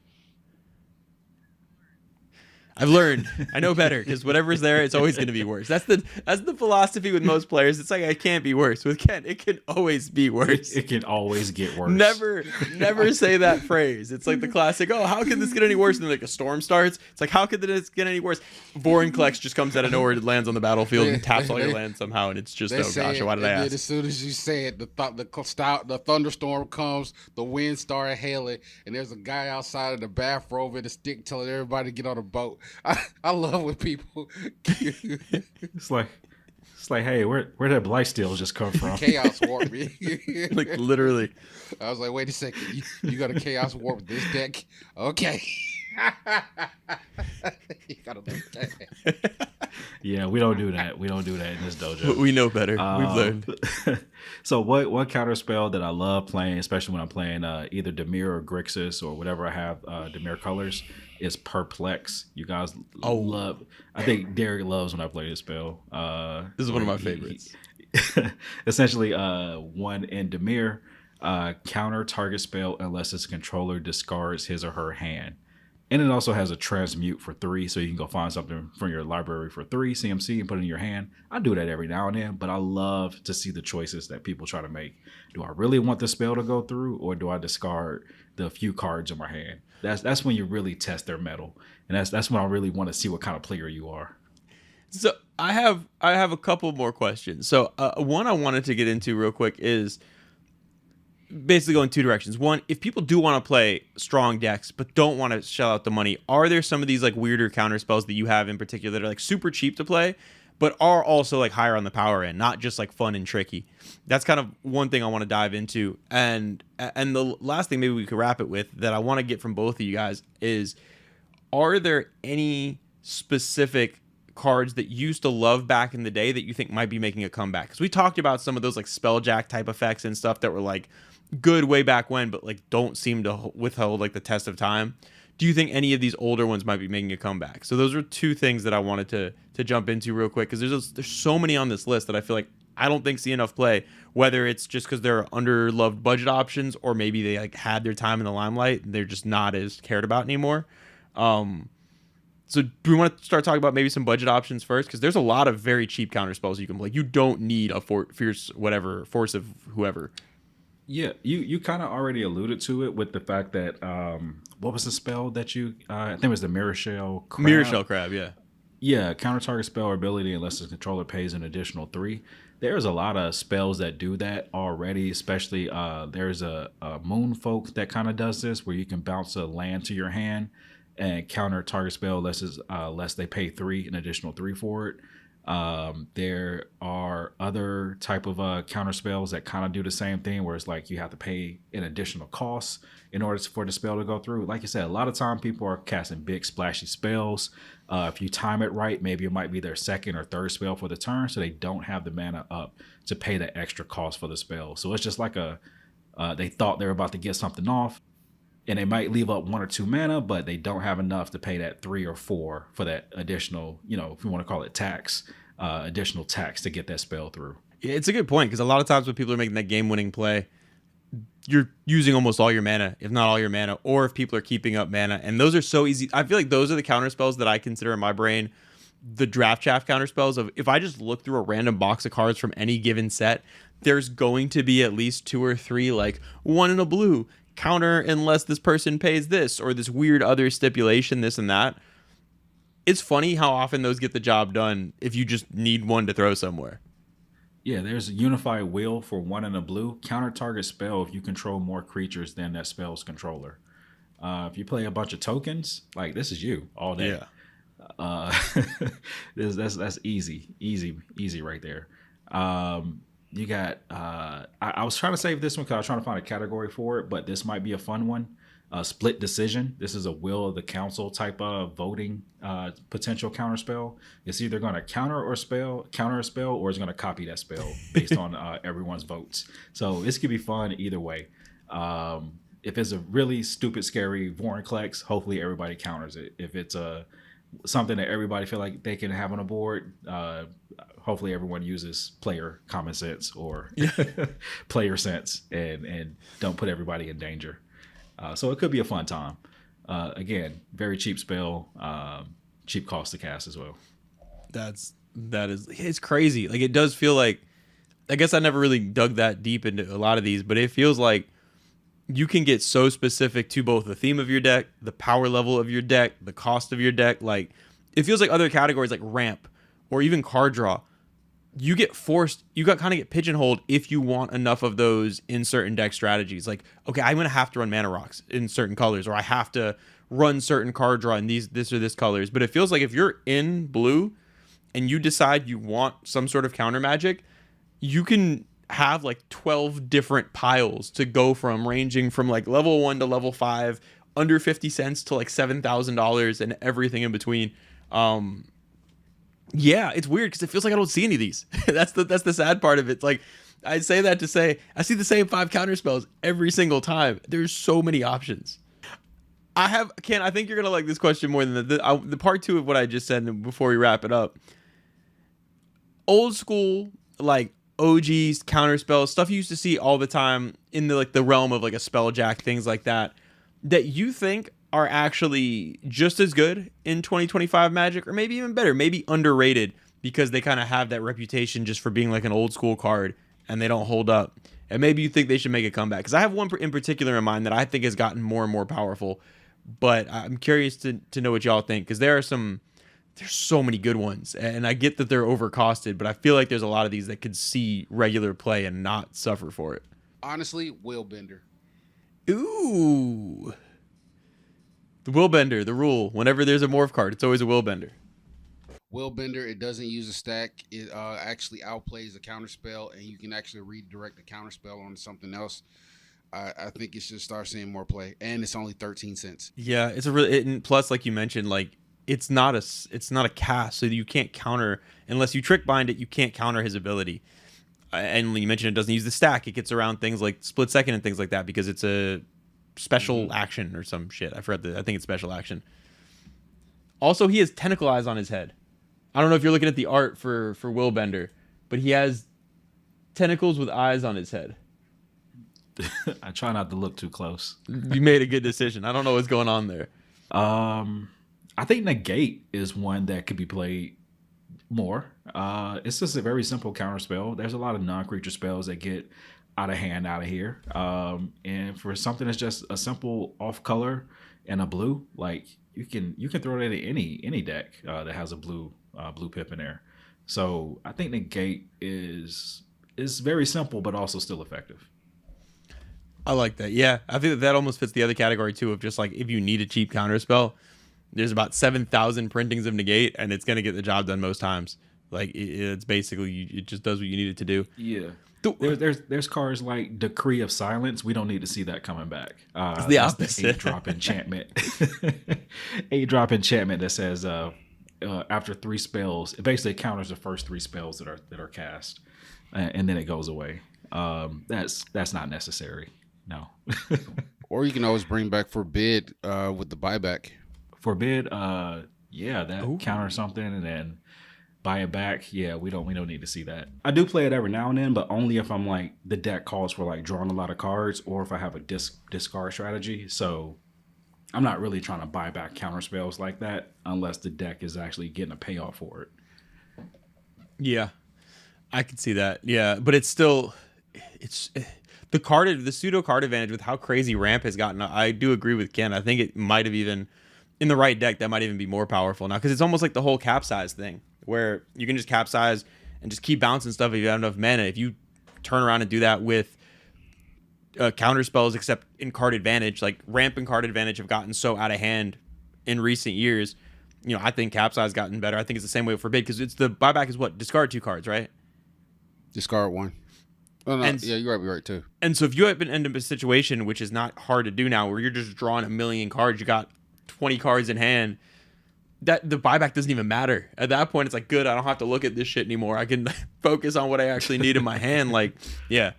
Speaker 4: I've learned. I know better because whatever's there, it's always going to be worse. That's the philosophy with most players. It's like, I can't be worse. With Ken, it can always be worse.
Speaker 2: It can always get worse.
Speaker 4: Never say that phrase. It's like the classic, oh, how can this get any worse? And then like a storm starts. It's like, how could this get any worse? Vorinclex just comes out of nowhere, it lands on the battlefield and taps all your lands somehow. And it's just, oh gosh, why did I ask?
Speaker 3: As soon as you say it, the thunderstorm comes, the wind started hailing, and there's a guy outside of the bathrobe and a stick telling everybody to get on a boat. I love when people
Speaker 2: it's like hey, where that Blightsteel just come from?
Speaker 3: Chaos Warp me.
Speaker 4: Like literally.
Speaker 3: I was like, wait a second, you got a Chaos Warp this deck? Okay. You gotta look at that.
Speaker 2: Yeah, we don't do that. We don't do that in this dojo.
Speaker 4: We know better. We've learned.
Speaker 2: So one counter spell that I love playing, especially when I'm playing either Dimir or Grixis or whatever I have Dimir colors, is Perplex. You guys love. I think Derek loves when I play this spell.
Speaker 4: This is one of my favorites.
Speaker 2: essentially, one in Demir, counter target spell unless its controller discards his or her hand. And it also has a transmute for 3, so you can go find something from your library for 3 CMC and put it in your hand. I do that every now and then, but I love to see the choices that people try to make. Do I really want the spell to go through, or do I discard the few cards in my hand? That's when you really test their mettle, and that's when I really want to see what kind of player you are.
Speaker 4: So I have a couple more questions. So one I wanted to get into real quick is basically go in two directions. One, if people do want to play strong decks but don't want to shell out the money, are there some of these like weirder counter spells that you have in particular that are like super cheap to play but are also like higher on the power end, not just like fun and tricky? That's kind of one thing I want to dive into. And the last thing maybe we could wrap it with that I want to get from both of you guys is, are there any specific cards that you used to love back in the day that you think might be making a comeback? Because we talked about some of those like spelljack type effects and stuff that were like good way back when, but like don't seem to withhold like the test of time. Do you think any of these older ones might be making a comeback? So those are two things that I wanted to jump into real quick, because there's so many on this list that I feel like I don't think see enough play, whether it's just because they're underloved budget options or maybe they like had their time in the limelight and they're just not as cared about anymore. So do we want to start talking about maybe some budget options first? Because there's a lot of very cheap counter spells you can play. You don't need a fierce whatever force of whoever.
Speaker 2: Yeah, you kind of already alluded to it with the fact that what was the spell that you I think it was the Mirror Shell Crab.
Speaker 4: Mirror Shell Crab, yeah.
Speaker 2: Yeah, counter target spell or ability unless the controller pays an additional 3. There's a lot of spells that do that already, especially there's a Moonfolk that kind of does this, where you can bounce a land to your hand and counter target spell less they pay 3, an additional 3 for it. There are other type of counter spells that kind of do the same thing, where it's like you have to pay an additional cost in order for the spell to go through. Like you said, a lot of time people are casting big splashy spells. If you time it right, maybe it might be their second or third spell for the turn, so they don't have the mana up to pay the extra cost for the spell. So it's just like they thought they were about to get something off, and they might leave up 1 or 2 mana, but they don't have enough to pay that 3 or 4 for that additional, if you want to call it tax, additional tax to get that spell through.
Speaker 4: Yeah, it's a good point, because a lot of times when people are making that game-winning play, you're using almost all your mana, if not all your mana, or if people are keeping up mana, and those are so easy. I feel like those are the counter spells that I consider in my brain the draft chaff counter spells. Of if I just look through a random box of cards from any given set, there's going to be at least 2 or 3, like 1 in a blue, counter unless this person pays this, or this weird other stipulation, this and that. It's funny how often those get the job done if you just need one to throw somewhere.
Speaker 2: Yeah, there's a Unified Will for 1 in a blue. Counter target spell if you control more creatures than that spell's controller. If you play a bunch of tokens, like this is you all day.
Speaker 4: Yeah.
Speaker 2: That's easy right there. You got I was trying to save this one because I was trying to find a category for it, but this might be a fun one. Split decision. This is a will of the council type of voting potential counter spell. It's either going to counter a spell, or it's going to copy that spell based on everyone's votes. So this could be fun either way. If it's a really stupid, scary Vorinclex, hopefully everybody counters it. If it's something that everybody feel like they can have on a board, hopefully everyone uses player common sense or player sense and don't put everybody in danger. So it could be a fun time. Again, very cheap spell, cheap cost to cast as well.
Speaker 4: It's crazy. Like, it does feel like, I guess I never really dug that deep into a lot of these, but it feels like you can get so specific to both the theme of your deck, the power level of your deck, the cost of your deck. Like, it feels like other categories like ramp or even card draw, you get pigeonholed if you want enough of those in certain deck strategies. Like, okay, I'm going to have to run mana rocks in certain colors, or I have to run certain card draw in this or this colors. But it feels like if you're in blue and you decide you want some sort of counter magic, you can have like 12 different piles to go from, ranging from like level 1 to level 5, under 50 cents to like $7,000 and everything in between. Yeah, it's weird because it feels like I don't see any of these. That's the sad part of it. It's like, I say that to say I see the same 5 counter spells every single time. There's so many options. Ken, I think you're gonna like this question more than the part 2 of what I just said before we wrap it up. Old school, like OGs, counterspells, stuff you used to see all the time in the realm of like a spelljack, things like that, that you think are actually just as good in 2025 Magic, or maybe even better, maybe underrated because they kind of have that reputation just for being like an old school card and they don't hold up. And maybe you think they should make a comeback. Because I have one in particular in mind that I think has gotten more and more powerful. But I'm curious to know what y'all think, because there's so many good ones. And I get that they're overcosted, but I feel like there's a lot of these that could see regular play and not suffer for it.
Speaker 3: Honestly, Willbender.
Speaker 4: Ooh. The Willbender, the rule. Whenever there's a morph card, it's always a Willbender.
Speaker 3: Willbender, it doesn't use a stack. It actually outplays a counterspell, and you can actually redirect the counterspell onto something else. I think it should start seeing more play, and it's only 13 cents.
Speaker 4: Yeah, it's a really. And plus, like you mentioned, like it's not a cast, so you can't counter unless you trick bind it. You can't counter his ability. And you mentioned it doesn't use the stack. It gets around things like split second and things like that because it's a special action or some shit. I forgot. I think it's special action. Also, he has tentacle eyes on his head. I don't know if you're looking at the art for Willbender, but he has tentacles with eyes on his head.
Speaker 2: I try not to look too close.
Speaker 4: You made a good decision. I don't know what's going on there.
Speaker 2: I think Negate is one that could be played more. It's just a very simple counter spell. There's a lot of non-creature spells that get out of hand out of here. And for something that's just a simple off color and a blue, like you can throw it in any deck that has a blue pip in there. So I think Negate is very simple but also still effective.
Speaker 4: I like that. Yeah, I think that almost fits the other category too of just like if you need a cheap counter spell, there's about 7,000 printings of Negate and it's going to get the job done most times. Like it's basically it just does what you need it to do.
Speaker 2: Yeah. There's cards like Decree of Silence. We don't need to see that coming back.
Speaker 4: It's the opposite.
Speaker 2: The 8-drop enchantment. 8-drop enchantment that says after 3 spells, it basically counters the first 3 spells that are cast, and then it goes away. That's not necessary. No.
Speaker 3: Or you can always bring back Forbid with the buyback.
Speaker 2: Forbid, yeah, that counters something and then buy it back. Yeah, we don't need to see that. I do play it every now and then, but only if I'm like the deck calls for like drawing a lot of cards or if I have a discard strategy. So I'm not really trying to buy back counter spells like that unless the deck is actually getting a payoff for it.
Speaker 4: Yeah, I can see that. Yeah, but it's still the pseudo card advantage with how crazy ramp has gotten. I do agree with Ken. I think it might have even in the right deck that might even be more powerful now because it's almost like the whole capsize thing where you can just capsize and just keep bouncing stuff if you have enough mana. If you turn around and do that with counter spells, except in card advantage, like ramp and card advantage have gotten so out of hand in recent years. You know, I think capsize gotten better. I think it's the same way with Forbid because it's the buyback is what? Discard 2 cards, right?
Speaker 3: Discard 1. Oh, no, yeah, you're right too.
Speaker 4: And so if you have been in a situation, which is not hard to do now, where you're just drawing a million cards, you got 20 cards in hand, that the buyback doesn't even matter. At that point, it's like, good, I don't have to look at this shit anymore. I can focus on what I actually need in my hand. Like, yeah,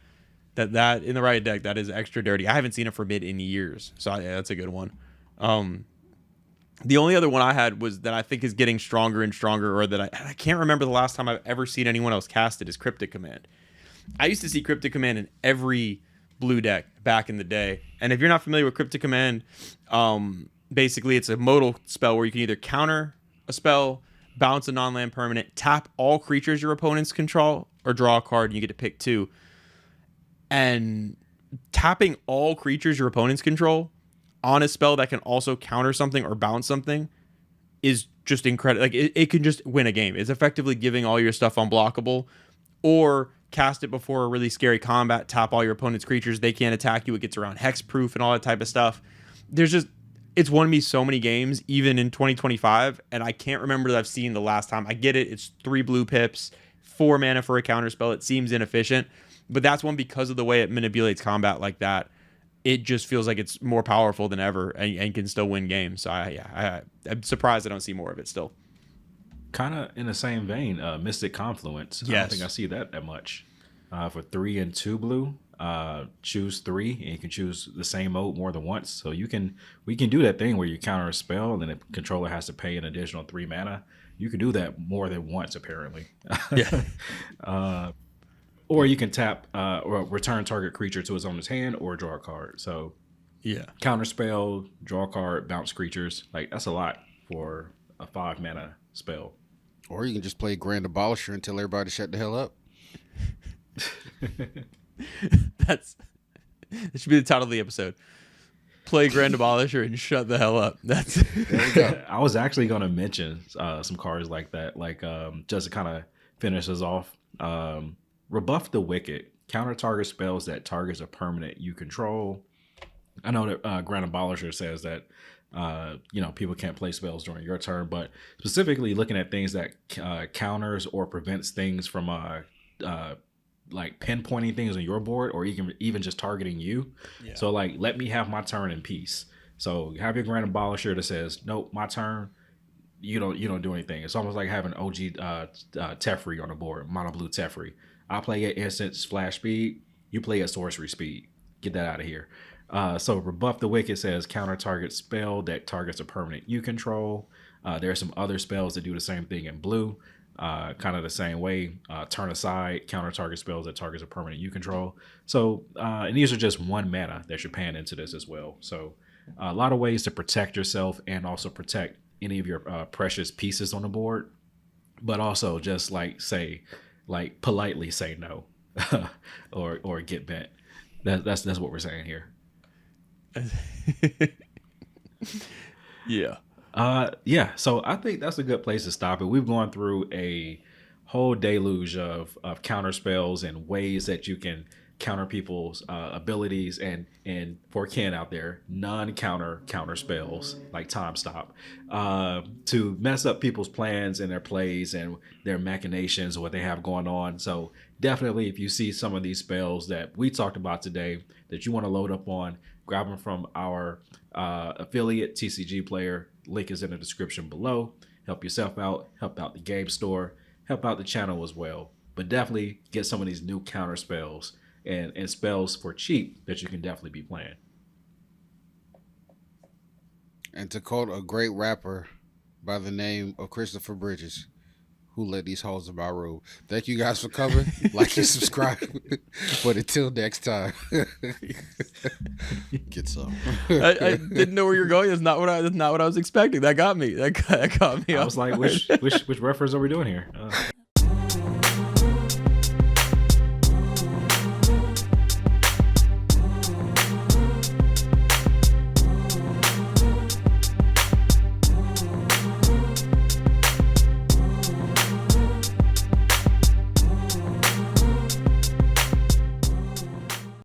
Speaker 4: that in the right deck, that is extra dirty. I haven't seen a Forbid in years. So yeah, that's a good one. The only other one I had was that I think is getting stronger and stronger, or that I can't remember the last time I've ever seen anyone else cast it, is Cryptic Command. I used to see Cryptic Command in every blue deck back in the day. And if you're not familiar with Cryptic Command, basically it's a modal spell where you can either counter a spell, bounce a non-land permanent, tap all creatures your opponents control, or draw a card and you get to pick 2. And tapping all creatures your opponents control on a spell that can also counter something or bounce something is just incredible. Like it can just win a game. It's effectively giving all your stuff unblockable, or cast it before a really scary combat, tap all your opponent's creatures, they can't attack you, it gets around hexproof and all that type of stuff. It's won me so many games, even in 2025, and I can't remember that I've seen the last time. I get it, it's 3 blue pips, 4 mana for a counter spell, it seems inefficient, but that's one because of the way it manipulates combat like that. It just feels like it's more powerful than ever and can still win games. So I'm surprised I don't see more of it still.
Speaker 2: Kind of in the same vein, Mystic Confluence. Yes. I don't think I see that much. For 3 and 2 blue, choose 3, and you can choose the same mode more than once. So we can do that thing where you counter a spell, and then the controller has to pay an additional 3 mana. You can do that more than once, apparently.
Speaker 4: Yeah.
Speaker 2: Or you can tap or return target creature to its owner's hand or draw a card. So
Speaker 4: Yeah.
Speaker 2: Counterspell, draw a card, bounce creatures. Like that's a lot for a 5 mana spell.
Speaker 3: Or you can just play Grand Abolisher until everybody shut the hell up.
Speaker 4: That should be the title of the episode. Play Grand Abolisher and shut the hell up. That's
Speaker 3: There we go.
Speaker 2: I was actually going to mention some cards like that, like just to kind of finish us off. Rebuff the Wicked. Counter target spells that targets a permanent you control. I know that Grand Abolisher says that people can't play spells during your turn, but specifically looking at things that counters or prevents things from like pinpointing things on your board, or even just targeting you. Yeah. So like, let me have my turn in peace. So have your Grand Abolisher that says, nope, my turn. You don't do anything. It's almost like having OG Teferi on the board, mono blue Teferi. I play at instant splash speed. You play at sorcery speed. Get that out of here. So Rebuff the Wicked says counter target spell that targets a permanent you control. There are some other spells that do the same thing in blue, kind of the same way. Turn Aside, counter target spells that targets a permanent you control. So and these are just 1 mana that you're paying into this as well. So a lot of ways to protect yourself and also protect any of your precious pieces on the board, but also just politely say no or get bent. That's what we're saying here.
Speaker 4: Yeah.
Speaker 2: So I think that's a good place to stop it. We've gone through a whole deluge of counter spells and ways that you can counter people's abilities, and for Ken out there, counter spells like Time Stop to mess up people's plans and their plays and their machinations, what they have going on. So definitely, if you see some of these spells that we talked about today that you want to load up on, grab them from our affiliate TCG Player. Link is in the description below. Help yourself out, help out the game store, help out the channel as well. But definitely get some of these new counter spells and spells for cheap that you can definitely be playing.
Speaker 3: And to quote a great rapper by the name of Christopher Bridges, who let these hoes in my room. Thank you guys for coming. Like and subscribe. But until next time, get some.
Speaker 4: I didn't know where you're going. That's not what I was expecting. That got me. That got me.
Speaker 2: I was like, which reference are we doing here?